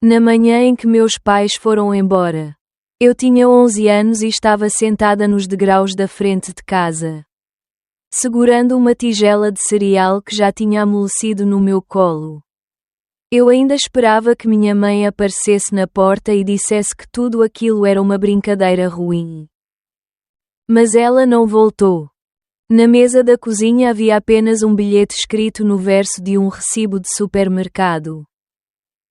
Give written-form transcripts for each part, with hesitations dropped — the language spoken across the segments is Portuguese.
Na manhã em que meus pais foram embora. Eu tinha 11 anos e estava sentada nos degraus da frente de casa, segurando uma tigela de cereal que já tinha amolecido no meu colo. Eu ainda esperava que minha mãe aparecesse na porta e dissesse que tudo aquilo era uma brincadeira ruim. Mas ela não voltou. Na mesa da cozinha havia apenas um bilhete escrito no verso de um recibo de supermercado.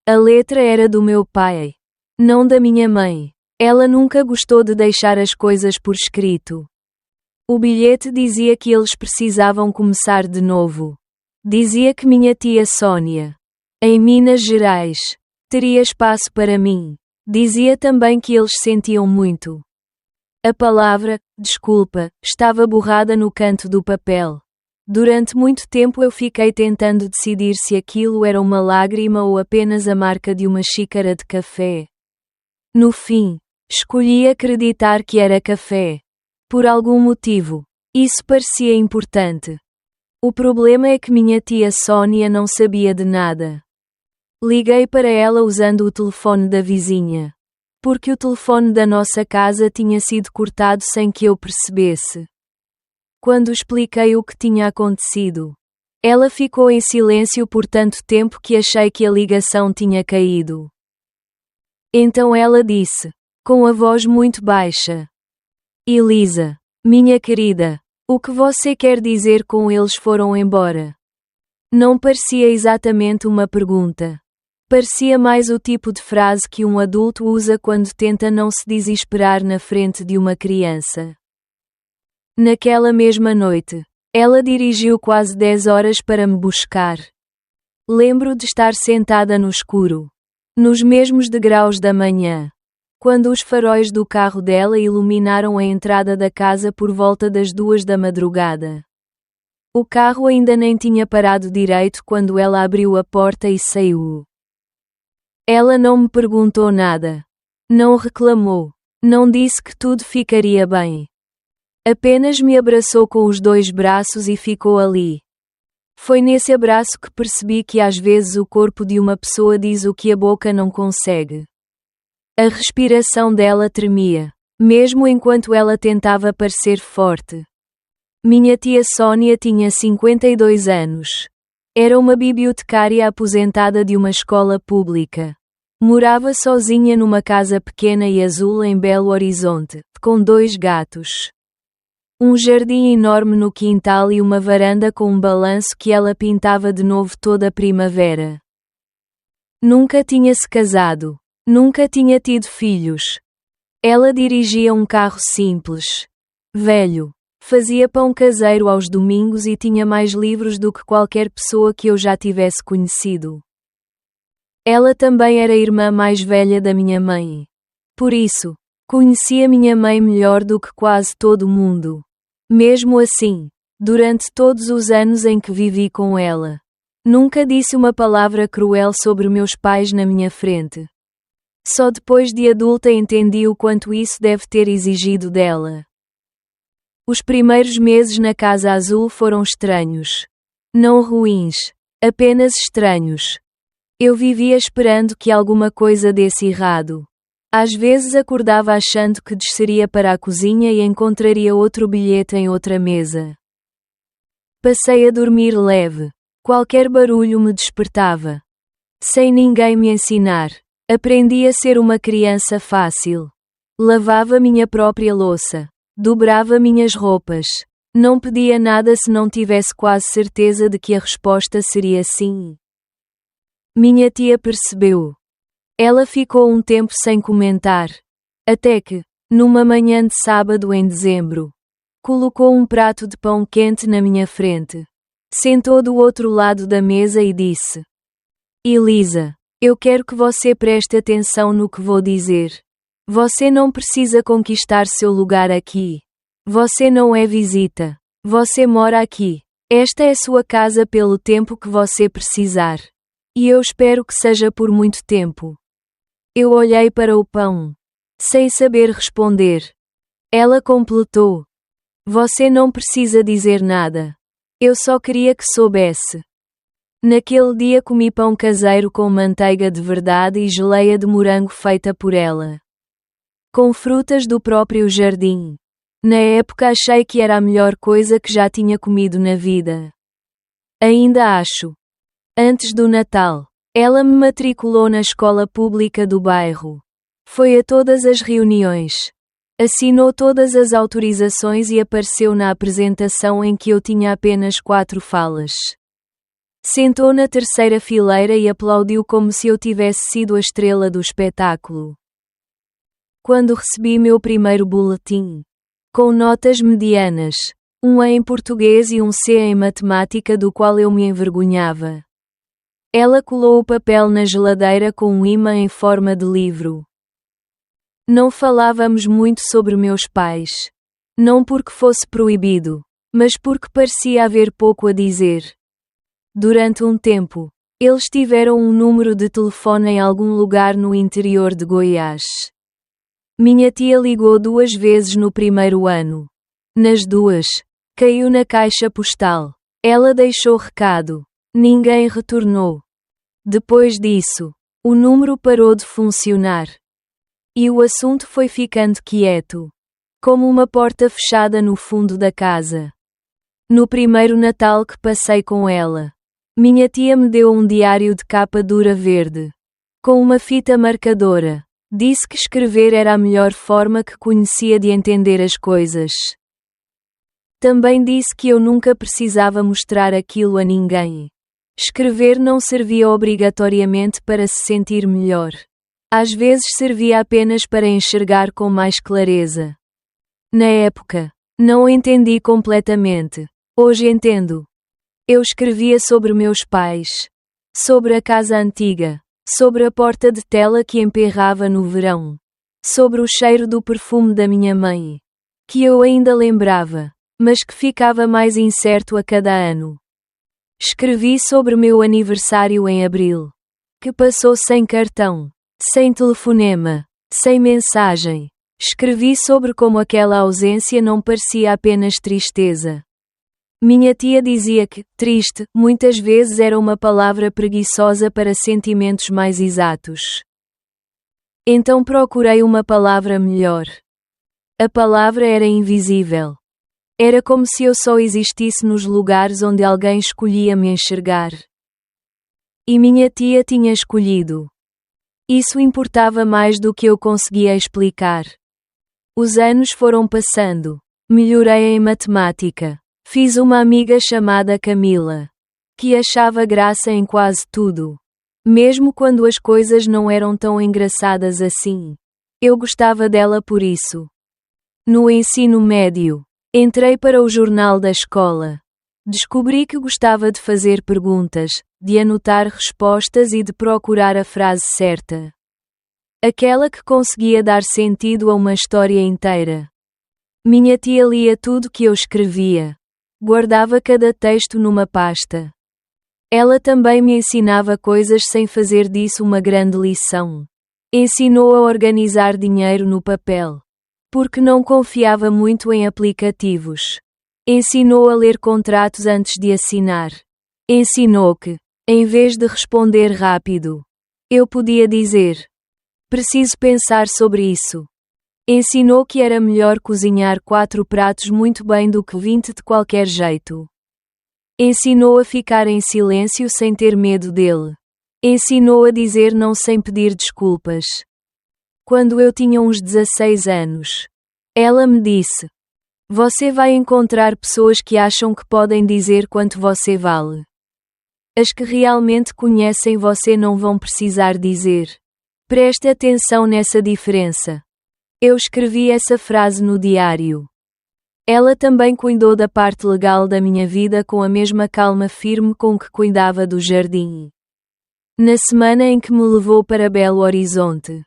A letra era do meu pai, não da minha mãe. Ela nunca gostou de deixar as coisas por escrito. O bilhete dizia que eles precisavam começar de novo. Dizia que minha tia Sónia, em Minas Gerais, teria espaço para mim. Dizia também que eles sentiam muito. A palavra, desculpa, estava borrada no canto do papel. Durante muito tempo eu fiquei tentando decidir se aquilo era uma lágrima ou apenas a marca de uma xícara de café. No fim, escolhi acreditar que era café. Por algum motivo. Isso parecia importante. O problema é que minha tia Sónia não sabia de nada. Liguei para ela usando o telefone da vizinha. Porque o telefone da nossa casa tinha sido cortado sem que eu percebesse. Quando expliquei o que tinha acontecido, ela ficou em silêncio por tanto tempo que achei que a ligação tinha caído. Então ela disse, com a voz muito baixa: Elisa, minha querida, o que você quer dizer com eles foram embora? Não parecia exatamente uma pergunta. Parecia mais o tipo de frase que um adulto usa quando tenta não se desesperar na frente de uma criança. Naquela mesma noite, ela dirigiu quase 10 horas para me buscar. Lembro de estar sentada no escuro, nos mesmos degraus da manhã, quando os faróis do carro dela iluminaram a entrada da casa por volta das 2 da madrugada. O carro ainda nem tinha parado direito quando ela abriu a porta e saiu. Ela não me perguntou nada. Não reclamou. Não disse que tudo ficaria bem. Apenas me abraçou com os 2 braços e ficou ali. Foi nesse abraço que percebi que às vezes o corpo de uma pessoa diz o que a boca não consegue. A respiração dela tremia, mesmo enquanto ela tentava parecer forte. Minha tia Sónia tinha 52 anos. Era uma bibliotecária aposentada de uma escola pública. Morava sozinha numa casa pequena e azul em Belo Horizonte, com 2 gatos. Um jardim enorme no quintal e uma varanda com um balanço que ela pintava de novo toda a primavera. Nunca tinha se casado. Nunca tinha tido filhos. Ela dirigia um carro simples. Velho. Fazia pão caseiro aos domingos e tinha mais livros do que qualquer pessoa que eu já tivesse conhecido. Ela também era a irmã mais velha da minha mãe. Por isso, conhecia minha mãe melhor do que quase todo mundo. Mesmo assim, durante todos os anos em que vivi com ela, nunca disse uma palavra cruel sobre meus pais na minha frente. Só depois de adulta entendi o quanto isso deve ter exigido dela. Os primeiros meses na Casa Azul foram estranhos. Não ruins, apenas estranhos. Eu vivia esperando que alguma coisa desse errado. Às vezes acordava achando que desceria para a cozinha e encontraria outro bilhete em outra mesa. Passei a dormir leve. Qualquer barulho me despertava. Sem ninguém me ensinar. Aprendi a ser uma criança fácil. Lavava minha própria louça. Dobrava minhas roupas. Não pedia nada se não tivesse quase certeza de que a resposta seria sim. Minha tia percebeu. Ela ficou um tempo sem comentar. Até que, numa manhã de sábado em dezembro, colocou um prato de pão quente na minha frente. Sentou do outro lado da mesa e disse: Elisa, eu quero que você preste atenção no que vou dizer. Você não precisa conquistar seu lugar aqui. Você não é visita. Você mora aqui. Esta é sua casa pelo tempo que você precisar. E eu espero que seja por muito tempo. Eu olhei para o pão, sem saber responder. Ela completou: Você não precisa dizer nada. Eu só queria que soubesse. Naquele dia comi pão caseiro com manteiga de verdade e geleia de morango feita por ela, com frutas do próprio jardim. Na época achei que era a melhor coisa que já tinha comido na vida. Ainda acho. Antes do Natal, ela me matriculou na escola pública do bairro. Foi a todas as reuniões. Assinou todas as autorizações e apareceu na apresentação em que eu tinha apenas 4 falas. Sentou na terceira fileira e aplaudiu como se eu tivesse sido a estrela do espetáculo. Quando recebi meu primeiro boletim, com notas medianas, um A em português e um C em matemática do qual eu me envergonhava, ela colou o papel na geladeira com um imã em forma de livro. Não falávamos muito sobre meus pais. Não porque fosse proibido, mas porque parecia haver pouco a dizer. Durante um tempo, eles tiveram um número de telefone em algum lugar no interior de Goiás. Minha tia ligou 2 vezes no primeiro ano. Nas 2, caiu na caixa postal. Ela deixou recado. Ninguém retornou. Depois disso, o número parou de funcionar. E o assunto foi ficando quieto, como uma porta fechada no fundo da casa. No primeiro Natal que passei com ela, minha tia me deu um diário de capa dura verde, com uma fita marcadora. Disse que escrever era a melhor forma que conhecia de entender as coisas. Também disse que eu nunca precisava mostrar aquilo a ninguém. Escrever não servia obrigatoriamente para se sentir melhor. Às vezes servia apenas para enxergar com mais clareza. Na época, não o entendi completamente. Hoje entendo. Eu escrevia sobre meus pais, sobre a casa antiga, sobre a porta de tela que emperrava no verão, sobre o cheiro do perfume da minha mãe, que eu ainda lembrava, mas que ficava mais incerto a cada ano. Escrevi sobre meu aniversário em abril, que passou sem cartão, sem telefonema, sem mensagem. Escrevi sobre como aquela ausência não parecia apenas tristeza. Minha tia dizia que triste muitas vezes era uma palavra preguiçosa para sentimentos mais exatos. Então procurei uma palavra melhor. A palavra era invisível. Era como se eu só existisse nos lugares onde alguém escolhia me enxergar. E minha tia tinha escolhido. Isso importava mais do que eu conseguia explicar. Os anos foram passando. Melhorei em matemática. Fiz uma amiga chamada Camila, que achava graça em quase tudo. Mesmo quando as coisas não eram tão engraçadas assim. Eu gostava dela por isso. No ensino médio, entrei para o jornal da escola. Descobri que gostava de fazer perguntas, de anotar respostas e de procurar a frase certa. Aquela que conseguia dar sentido a uma história inteira. Minha tia lia tudo que eu escrevia. Guardava cada texto numa pasta. Ela também me ensinava coisas sem fazer disso uma grande lição. Ensinou a organizar dinheiro no papel, porque não confiava muito em aplicativos. Ensinou a ler contratos antes de assinar. Ensinou que, em vez de responder rápido, eu podia dizer: preciso pensar sobre isso. Ensinou que era melhor cozinhar 4 pratos muito bem do que 20 de qualquer jeito. Ensinou a ficar em silêncio sem ter medo dele. Ensinou a dizer não sem pedir desculpas. Quando eu tinha uns 16 anos, ela me disse: você vai encontrar pessoas que acham que podem dizer quanto você vale. As que realmente conhecem você não vão precisar dizer. Preste atenção nessa diferença. Eu escrevi essa frase no diário. Ela também cuidou da parte legal da minha vida com a mesma calma firme com que cuidava do jardim. Na semana em que me levou para Belo Horizonte,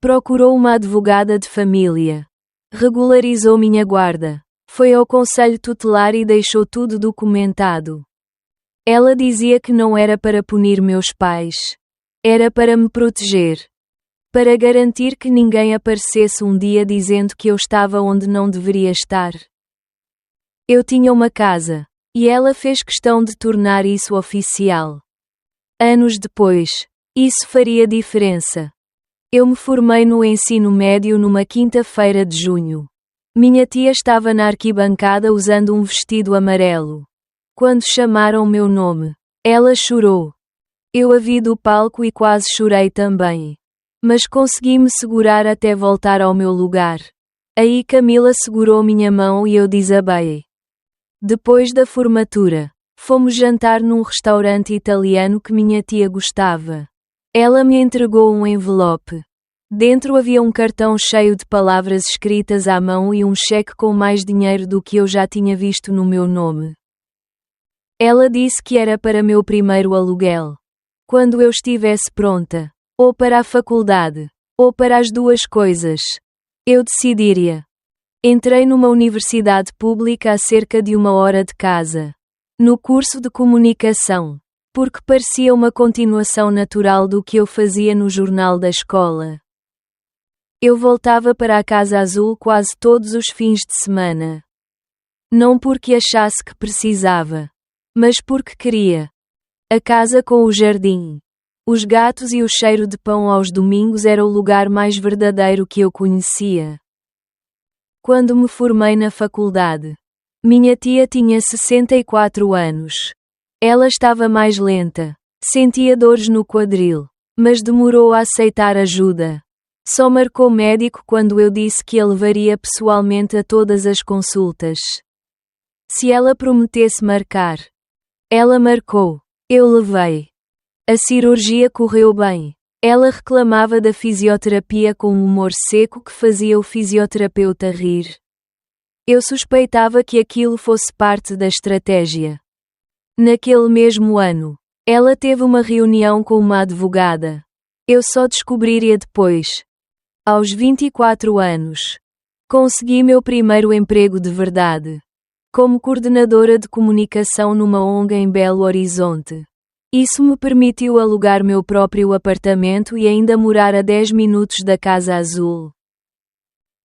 procurou uma advogada de família. Regularizou minha guarda. Foi ao conselho tutelar e deixou tudo documentado. Ela dizia que não era para punir meus pais. Era para me proteger. Para garantir que ninguém aparecesse um dia dizendo que eu estava onde não deveria estar. Eu tinha uma casa, e ela fez questão de tornar isso oficial. Anos depois, isso faria diferença. Eu me formei no ensino médio numa quinta-feira de junho. Minha tia estava na arquibancada usando um vestido amarelo. Quando chamaram meu nome, ela chorou. Eu a vi do palco e quase chorei também. Mas consegui me segurar até voltar ao meu lugar. Aí Camila segurou minha mão e eu desabei. Depois da formatura, fomos jantar num restaurante italiano que minha tia gostava. Ela me entregou um envelope. Dentro havia um cartão cheio de palavras escritas à mão e um cheque com mais dinheiro do que eu já tinha visto no meu nome. Ela disse que era para meu primeiro aluguel. Quando eu estivesse pronta, ou para a faculdade, ou para as duas coisas, eu decidiria. Entrei numa universidade pública a cerca de 1 hora de casa. No curso de comunicação, porque parecia uma continuação natural do que eu fazia no jornal da escola. Eu voltava para a Casa Azul quase todos os fins de semana. Não porque achasse que precisava, mas porque queria. A casa com o jardim, os gatos e o cheiro de pão aos domingos era o lugar mais verdadeiro que eu conhecia. Quando me formei na faculdade, minha tia tinha 64 anos. Ela estava mais lenta, sentia dores no quadril, mas demorou a aceitar ajuda. Só marcou médico quando eu disse que a levaria pessoalmente a todas as consultas. Se ela prometesse marcar, ela marcou. Eu levei. A cirurgia correu bem. Ela reclamava da fisioterapia com um humor seco que fazia o fisioterapeuta rir. Eu suspeitava que aquilo fosse parte da estratégia. Naquele mesmo ano, ela teve uma reunião com uma advogada. Eu só descobriria depois. Aos 24 anos, consegui meu primeiro emprego de verdade. Como coordenadora de comunicação numa ONG em Belo Horizonte. Isso me permitiu alugar meu próprio apartamento e ainda morar a 10 minutos da Casa Azul.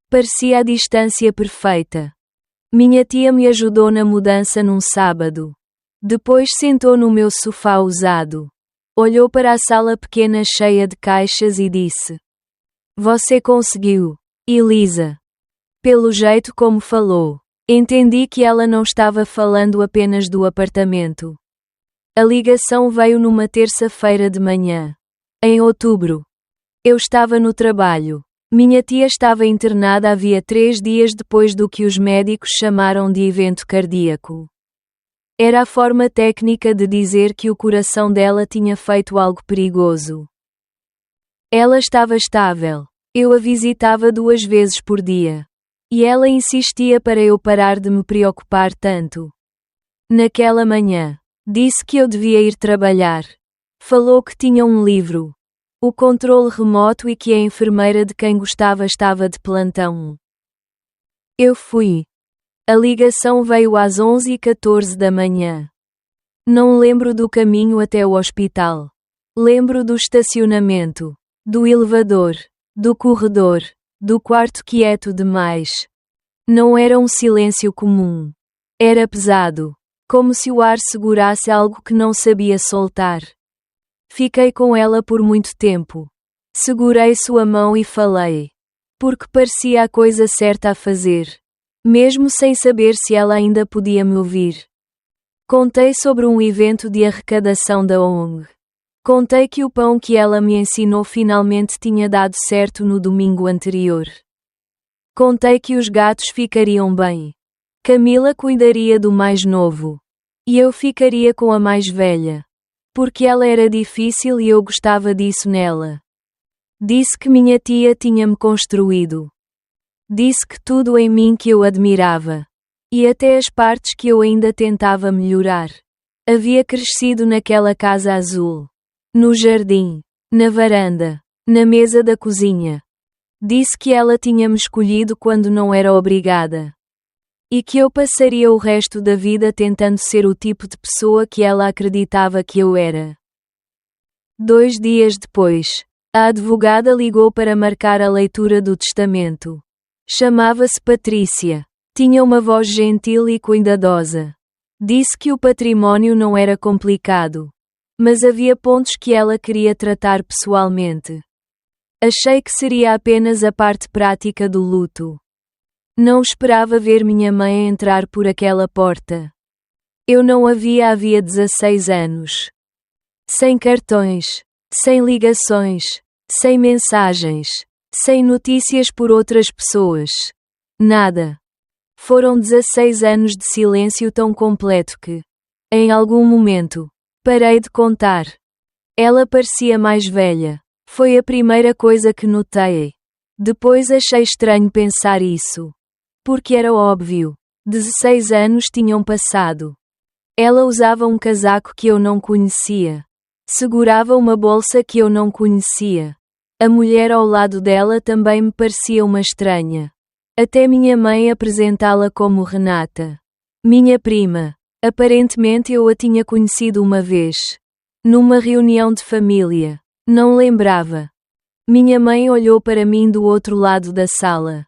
Parecia a distância perfeita. Minha tia me ajudou na mudança num sábado. Depois sentou no meu sofá usado. Olhou para a sala pequena cheia de caixas e disse: "Você conseguiu, Elisa." Pelo jeito como falou, entendi que ela não estava falando apenas do apartamento. A ligação veio numa terça-feira de manhã. Em outubro. Eu estava no trabalho. Minha tia estava internada havia 3 dias depois do que os médicos chamaram de evento cardíaco. Era a forma técnica de dizer que o coração dela tinha feito algo perigoso. Ela estava estável. Eu a visitava 2 vezes por dia. E ela insistia para eu parar de me preocupar tanto. Naquela manhã, disse que eu devia ir trabalhar. Falou que tinha um livro. O controle remoto e que a enfermeira de quem gostava estava de plantão. Eu fui. A ligação veio às 11h14 da manhã. Não lembro do caminho até o hospital. Lembro do estacionamento, do elevador, do corredor, do quarto quieto demais. Não era um silêncio comum. Era pesado, como se o ar segurasse algo que não sabia soltar. Fiquei com ela por muito tempo. Segurei sua mão e falei. Porque parecia a coisa certa a fazer. Mesmo sem saber se ela ainda podia me ouvir. Contei sobre um evento de arrecadação da ONG. Contei que o pão que ela me ensinou finalmente tinha dado certo no domingo anterior. Contei que os gatos ficariam bem. Camila cuidaria do mais novo. E eu ficaria com a mais velha. Porque ela era difícil e eu gostava disso nela. Disse que minha tia tinha-me construído. Disse que tudo em mim que eu admirava. E até as partes que eu ainda tentava melhorar. Havia crescido naquela casa azul. No jardim. Na varanda. Na mesa da cozinha. Disse que ela tinha-me escolhido quando não era obrigada. E que eu passaria o resto da vida tentando ser o tipo de pessoa que ela acreditava que eu era. 2 dias depois, a advogada ligou para marcar a leitura do testamento. Chamava-se Patrícia. Tinha uma voz gentil e cuidadosa. Disse que o património não era complicado. Mas havia pontos que ela queria tratar pessoalmente. Achei que seria apenas a parte prática do luto. Não esperava ver minha mãe entrar por aquela porta. Eu não havia 16 anos. Sem cartões, sem ligações, sem mensagens, sem notícias por outras pessoas. Nada. Foram 16 anos de silêncio tão completo que, em algum momento, parei de contar. Ela parecia mais velha. Foi a primeira coisa que notei. Depois achei estranho pensar isso. Porque era óbvio. 16 anos tinham passado. Ela usava um casaco que eu não conhecia. Segurava uma bolsa que eu não conhecia. A mulher ao lado dela também me parecia uma estranha. Até minha mãe apresentá-la como Renata. Minha prima. Aparentemente eu a tinha conhecido uma vez. Numa reunião de família. Não lembrava. Minha mãe olhou para mim do outro lado da sala.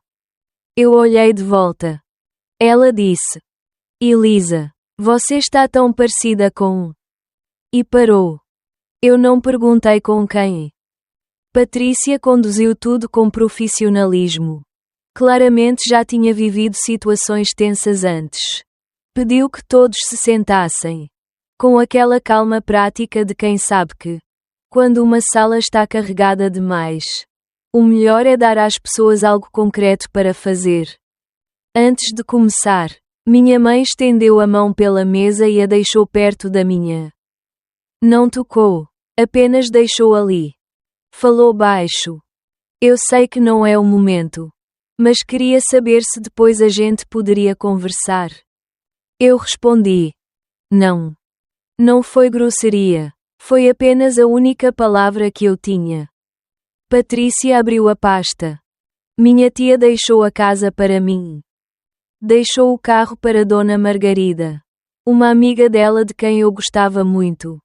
Eu olhei de volta. Ela disse: Elisa, você está tão parecida com... E parou. Eu não perguntei com quem. Patrícia conduziu tudo com profissionalismo. Claramente já tinha vivido situações tensas antes. Pediu que todos se sentassem. Com aquela calma prática de quem sabe que, quando uma sala está carregada demais, o melhor é dar às pessoas algo concreto para fazer. Antes de começar, minha mãe estendeu a mão pela mesa e a deixou perto da minha. Não tocou, apenas deixou ali. Falou baixo. Eu sei que não é o momento, mas queria saber se depois a gente poderia conversar. Eu respondi: não. Não foi grosseria. Foi apenas a única palavra que eu tinha. Patrícia abriu a pasta. Minha tia deixou a casa para mim. Deixou o carro para Dona Margarida, uma amiga dela de quem eu gostava muito.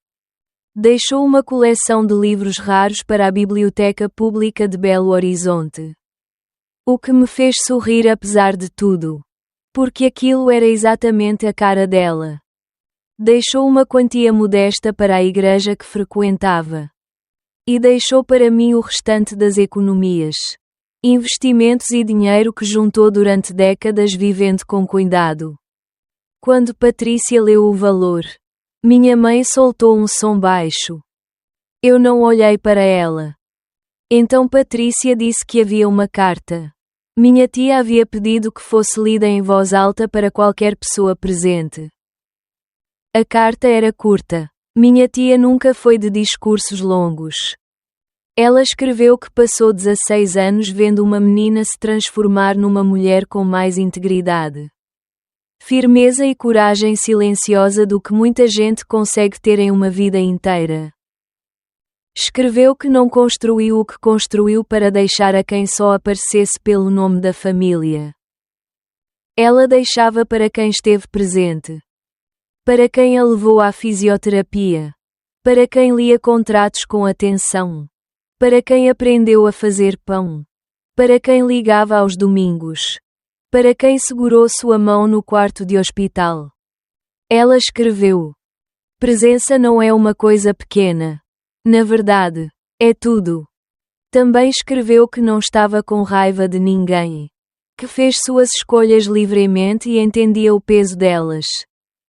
Deixou uma coleção de livros raros para a Biblioteca Pública de Belo Horizonte. O que me fez sorrir apesar de tudo. Porque aquilo era exatamente a cara dela. Deixou uma quantia modesta para a igreja que frequentava. E deixou para mim o restante das economias, investimentos e dinheiro que juntou durante décadas vivendo com cuidado. Quando Patrícia leu o valor, minha mãe soltou um som baixo. Eu não olhei para ela. Então Patrícia disse que havia uma carta. Minha tia havia pedido que fosse lida em voz alta para qualquer pessoa presente. A carta era curta. Minha tia nunca foi de discursos longos. Ela escreveu que passou 16 anos vendo uma menina se transformar numa mulher com mais integridade, firmeza e coragem silenciosa do que muita gente consegue ter em uma vida inteira. Escreveu que não construiu o que construiu para deixar a quem só aparecesse pelo nome da família. Ela deixava para quem esteve presente. Para quem a levou à fisioterapia. Para quem lia contratos com atenção. Para quem aprendeu a fazer pão. Para quem ligava aos domingos. Para quem segurou sua mão no quarto de hospital. Ela escreveu: presença não é uma coisa pequena. Na verdade, é tudo. Também escreveu que não estava com raiva de ninguém. Que fez suas escolhas livremente e entendia o peso delas.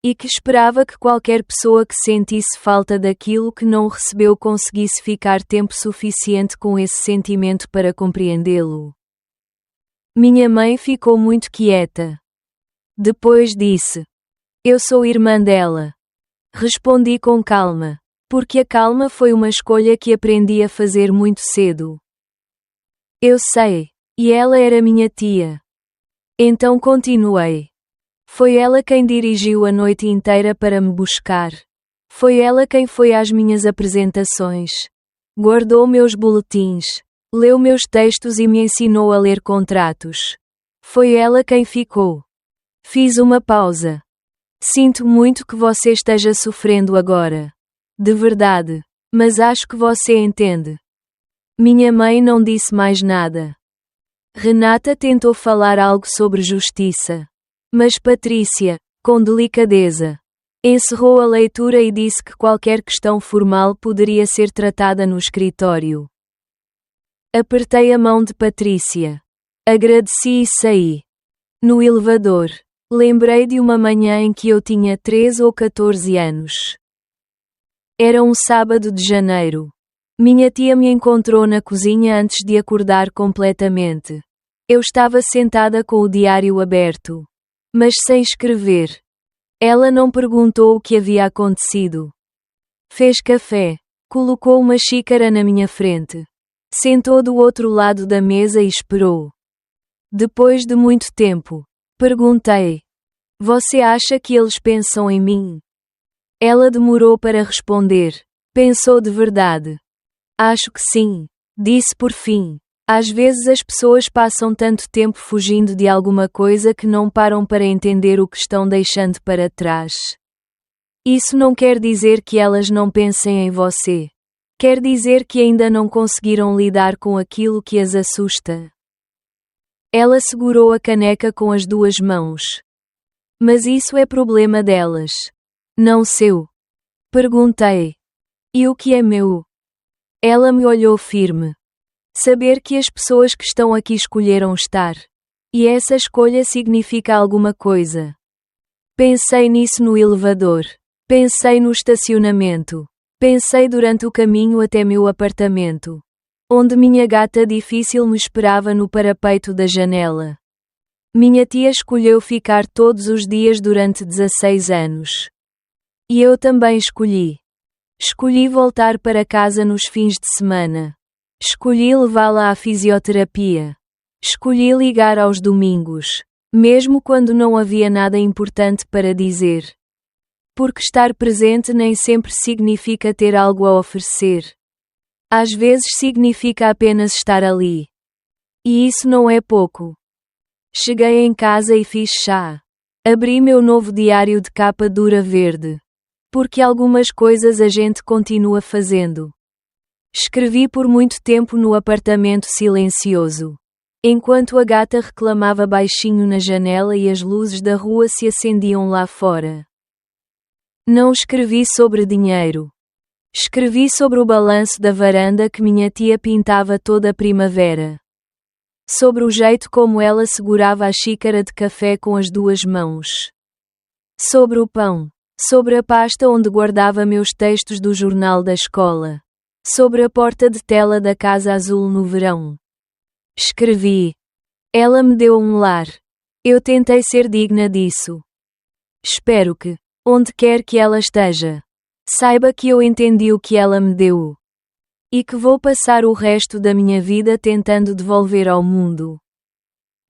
E que esperava que qualquer pessoa que sentisse falta daquilo que não recebeu conseguisse ficar tempo suficiente com esse sentimento para compreendê-lo. Minha mãe ficou muito quieta. Depois disse: eu sou irmã dela. Respondi com calma, porque a calma foi uma escolha que aprendi a fazer muito cedo. Eu sei, e ela era minha tia. Então continuei. Foi ela quem dirigiu a noite inteira para me buscar. Foi ela quem foi às minhas apresentações. Guardou meus boletins. Leu meus textos e me ensinou a ler contratos. Foi ela quem ficou. Fiz uma pausa. Sinto muito que você esteja sofrendo agora. De verdade. Mas acho que você entende. Minha mãe não disse mais nada. Renata tentou falar algo sobre justiça. Mas Patrícia, com delicadeza, Encerrou a leitura e disse que qualquer questão formal poderia ser tratada no escritório. Apertei a mão de Patrícia. Agradeci e saí. No elevador, lembrei de uma manhã em que eu tinha 13 ou 14 anos. Era um sábado de janeiro. Minha tia me encontrou na cozinha antes de acordar completamente. Eu estava sentada com o diário aberto, mas sem escrever. Ela não perguntou o que havia acontecido. Fez café, colocou uma xícara na minha frente, sentou do outro lado da mesa e esperou. Depois de muito tempo, perguntei: "Você acha que eles pensam em mim?" Ela demorou para responder. Pensou de verdade. "Acho que sim", disse por fim. Às vezes as pessoas passam tanto tempo fugindo de alguma coisa que não param para entender o que estão deixando para trás. Isso não quer dizer que elas não pensem em você. Quer dizer que ainda não conseguiram lidar com aquilo que as assusta. Ela segurou a caneca com as duas mãos. "Mas isso é problema delas, não seu?" Perguntei. "E o que é meu?" Ela me olhou firme. Saber que as pessoas que estão aqui escolheram estar. E essa escolha significa alguma coisa. Pensei nisso no elevador. Pensei no estacionamento. Pensei durante o caminho até meu apartamento, onde minha gata difícil me esperava no parapeito da janela. Minha tia escolheu ficar todos os dias durante 16 anos. E eu também escolhi. Escolhi voltar para casa nos fins de semana. Escolhi levá-la à fisioterapia. Escolhi ligar aos domingos, mesmo quando não havia nada importante para dizer. Porque estar presente nem sempre significa ter algo a oferecer. Às vezes significa apenas estar ali. E isso não é pouco. Cheguei em casa e fiz chá. Abri meu novo diário de capa dura verde. Porque algumas coisas a gente continua fazendo. Escrevi por muito tempo no apartamento silencioso, enquanto a gata reclamava baixinho na janela e as luzes da rua se acendiam lá fora. Não escrevi sobre dinheiro. Escrevi sobre o balanço da varanda que minha tia pintava toda a primavera. Sobre o jeito como ela segurava a xícara de café com as duas mãos. Sobre o pão. Sobre a pasta onde guardava meus textos do jornal da escola. Sobre a porta de tela da casa azul no verão. Escrevi. Ela me deu um lar. Eu tentei ser digna disso. Espero que, onde quer que ela esteja, saiba que eu entendi o que ela me deu. E que vou passar o resto da minha vida tentando devolver ao mundo,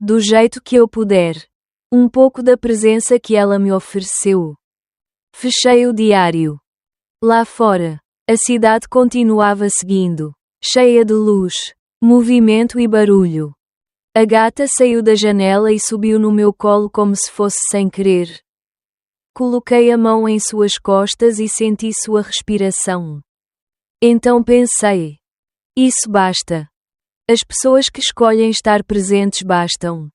do jeito que eu puder, um pouco da presença que ela me ofereceu. Fechei o diário. Lá fora, a cidade continuava seguindo, cheia de luz, movimento e barulho. A gata saiu da janela e subiu no meu colo como se fosse sem querer. Coloquei a mão em suas costas e senti sua respiração. Então pensei: isso basta. As pessoas que escolhem estar presentes bastam.